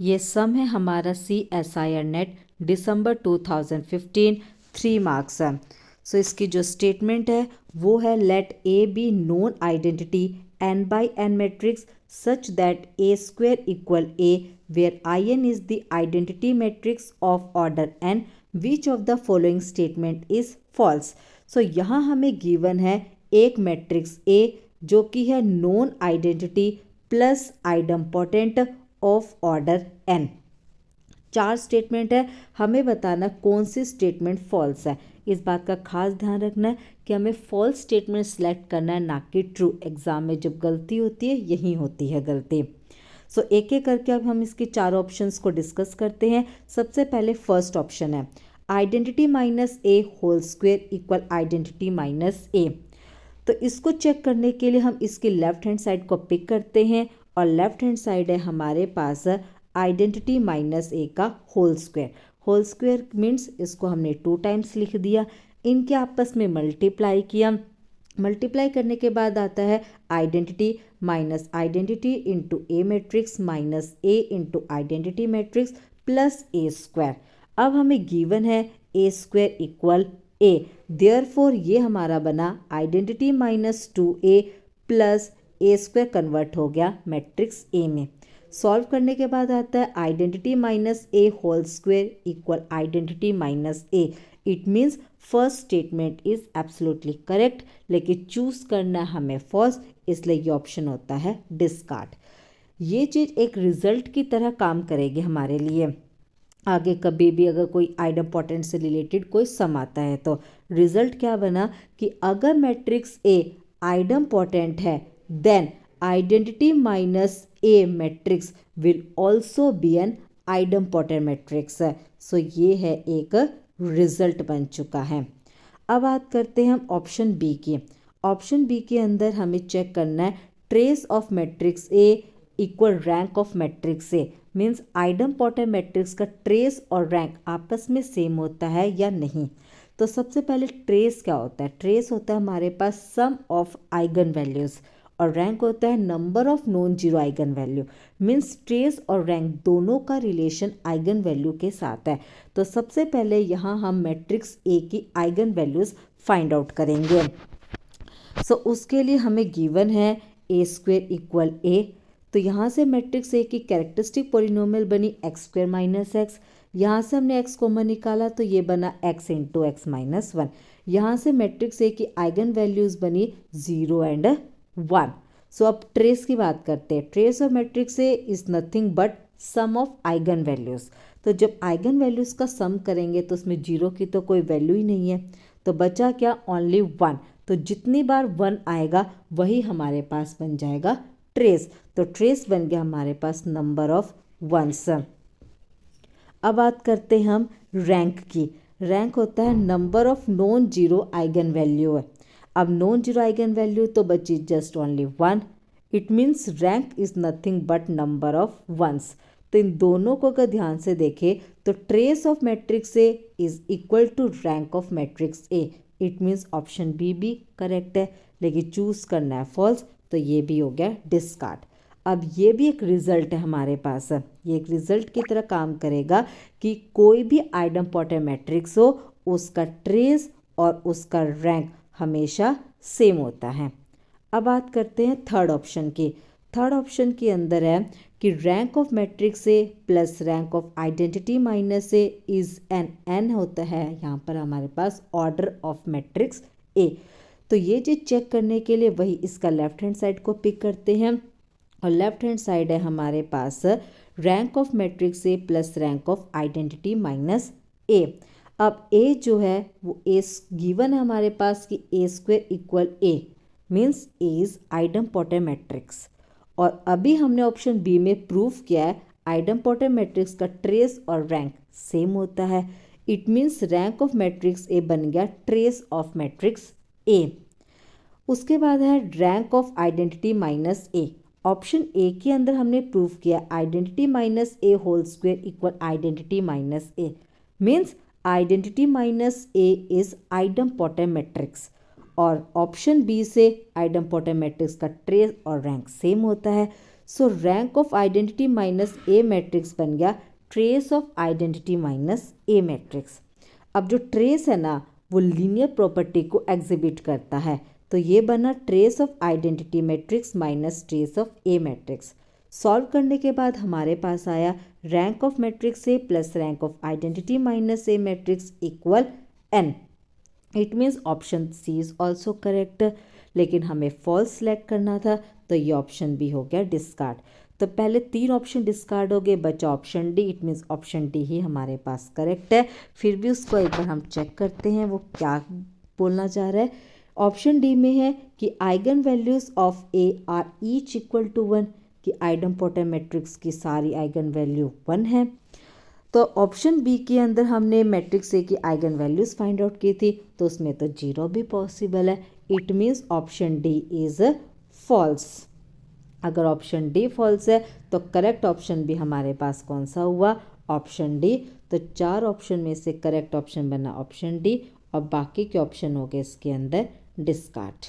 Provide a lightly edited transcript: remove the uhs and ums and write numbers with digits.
ये सम है हमारा CSIR नेट दिसंबर 2015, 3 मार्क्स है। सो इसकी जो स्टेटमेंट है वो है let A be non identity n by n matrix such that a square equal a where in is the identity matrix of order n which of the following statement is false। सो यहाँ हमें given है एक matrix A जो कि है non identity plus idempotent of order n। 4 statement है, हमें बताना कौन सी स्टेटमेंट फॉल्स है। इस बात का खास ध्यान रखना है कि हमें फॉल्स स्टेटमेंट सेलेक्ट करना है, ना कि ट्रू। एग्जाम में जब गलती होती है यही होती है गलती। सो एक एक करके अब हम इसके 4 ऑप्शंस को डिस्कस करते हैं। सबसे पहले फर्स्ट ऑप्शन है identity minus A whole square equal identity minus A. तो इसको चेक करने के लिए हम इसकी लेफ्ट हैंड साइड को पिक करते हैं और लेफ्ट हैंड साइड है हमारे पास आइडेंटिटी माइनस ए का whole square. Whole square means इसको हमने 2 टाइम्स लिख दिया, इनके आपस में मल्टीप्लाई किया। मल्टीप्लाई करने के बाद आता है आइडेंटिटी माइनस आइडेंटिटी इंटू ए मैट्रिक्स माइनस ए इंटू आइडेंटिटी मैट्रिक्स प्लस ए स्क्वायर। अब हमें गिवन है ए स्क्वायर इक्वल ए, देयरफॉर ये हमारा बना आइडेंटिटी माइनस 2a प्लस ए स्क्वायर कन्वर्ट हो गया मैट्रिक्स ए में। सॉल्व करने के बाद आता है identity minus A whole square equal identity minus A. It means first statement is absolutely correct, लेकिन चूज करना हमें फॉल्स, इसलिए ये ऑप्शन होता है डिस्कार्ड। ये चीज़ एक रिजल्ट की तरह काम करेगी हमारे लिए। आगे कभी भी अगर कोई आइडम्पोटेंट से रिलेटेड कोई सम आता है तो रिजल्ट क्या बना कि अगर मैट्रिक्स ए आइडम्पोटेंट है then identity minus A matrix will also be an idempotent matrix. So ये है एक रिजल्ट बन चुका है। अब बात करते हैं हम ऑप्शन बी की। ऑप्शन बी के अंदर हमें चेक करना है trace of matrix A equal rank of matrix A. Means idempotent matrix का ट्रेस और रैंक आपस में सेम होता है या नहीं। तो सबसे पहले ट्रेस क्या होता है? ट्रेस होता है हमारे पास सम ऑफ आइगन वैल्यूज़ और रैंक होता है number of non zero eigen value. Means trace और रैंक दोनों का रिलेशन आइगन वैल्यू के साथ है। तो सबसे पहले यहाँ हम मैट्रिक्स ए की आइगन वैल्यूज़ फाइंड आउट करेंगे। सो उसके लिए हमें गिवन है ए स्क्वेयर इक्वल ए। तो यहाँ से मैट्रिक्स ए की कैरेक्टरिस्टिक पॉलिनोमियल बनी एक्स स्क्वेयर माइनस एक्स। यहाँ से हमने एक्स कॉमन निकाला तो ये बना एक्स इंटू एक्स माइनस 1। यहाँ से मैट्रिक्स ए की आइगन वैल्यूज़ बनी 0 एंड 1। सो अब ट्रेस की बात करते हैं। Trace of matrix A is nothing but sum of eigen values. तो जब आइगन वैल्यूज़ का सम करेंगे तो उसमें 0 की तो कोई वैल्यू ही नहीं है, तो बचा क्या? ओनली 1। तो जितनी बार 1 आएगा वही हमारे पास बन जाएगा ट्रेस। तो ट्रेस बन गया हमारे पास नंबर ऑफ वंस। अब बात करते हैं हम रैंक की। रैंक होता है number of non zero eigen value है। अब नॉन जीरो आइगन वैल्यू तो बची just only 1। It means rank is nothing but number of ones. तो इन दोनों को अगर ध्यान से देखें तो trace of matrix A is equal to rank of matrix A. It means option B भी करेक्ट है, लेकिन चूज करना है फॉल्स, तो ये भी हो गया डिस्कार्ड। अब ये भी एक रिजल्ट है हमारे पास। ये एक रिजल्ट की तरह काम करेगा कि कोई भी आइडम्पोटेंट मैट्रिक्स हो उसका ट्रेस और उसका रैंक हमेशा सेम होता है। अब बात करते हैं थर्ड ऑप्शन की। थर्ड ऑप्शन के अंदर है कि rank of matrix A plus rank of identity minus A is n होता है यहाँ पर हमारे पास ऑर्डर ऑफ मैट्रिक्स ए। तो ये चीज़ चेक करने के लिए वही इसका लेफ्ट हैंड साइड को पिक करते हैं और लेफ्ट हैंड साइड है हमारे पास rank of matrix A plus rank of identity minus A. अब ए जो है वो ए गिवन है हमारे पास कि A square equal A means A is idempotent matrix. और अभी हमने ऑप्शन बी में प्रूफ किया है आइडम्पोटेंट मैट्रिक्स का ट्रेस और रैंक सेम होता है। It means rank of matrix A बन गया ट्रेस ऑफ मैट्रिक्स ए। उसके बाद है rank of identity minus A. Option A के अंदर हमने प्रूफ किया identity minus A whole square equal identity minus A. Means identity minus A is idempotent matrix. और ऑप्शन बी से आइडम्पोटेंट मैट्रिक्स का ट्रेस और रैंक सेम होता है। So rank of identity minus A matrix बन गया trace of identity minus A matrix. अब जो ट्रेस है ना वो लीनियर प्रॉपर्टी को एग्जिबिट करता है, तो ये बना trace of identity matrix minus trace of A matrix. Solve करने के बाद हमारे पास आया rank of matrix A plus rank of identity minus A matrix equal N. It means option C is also correct, लेकिन हमें फॉल्स सेलेक्ट करना था तो ये ऑप्शन भी हो गया डिस्कार्ड। तो पहले 3 ऑप्शन डिस्कार्ड हो गए, बचा option D. It means option D ही हमारे पास करेक्ट है। फिर भी उसको एक बार हम चेक करते हैं वो क्या बोलना चाह रहा है। ऑप्शन डी में है कि eigen values of A are each equal to 1, कि आइडेम्पोटेंट मैट्रिक्स की सारी आइगन वैल्यू 1 है। तो ऑप्शन बी के अंदर हमने मैट्रिक्स ए की आइगन वैल्यूज फाइंड आउट की थी, तो उसमें तो 0 भी पॉसिबल है। It means option D is false. अगर ऑप्शन डी फॉल्स है तो करेक्ट ऑप्शन भी हमारे पास कौन सा हुआ, ऑप्शन डी। तो 4 ऑप्शन में से करेक्ट ऑप्शन बना ऑप्शन डी और बाकी के ऑप्शन हो गए इसके अंदर डिस्कार्ड।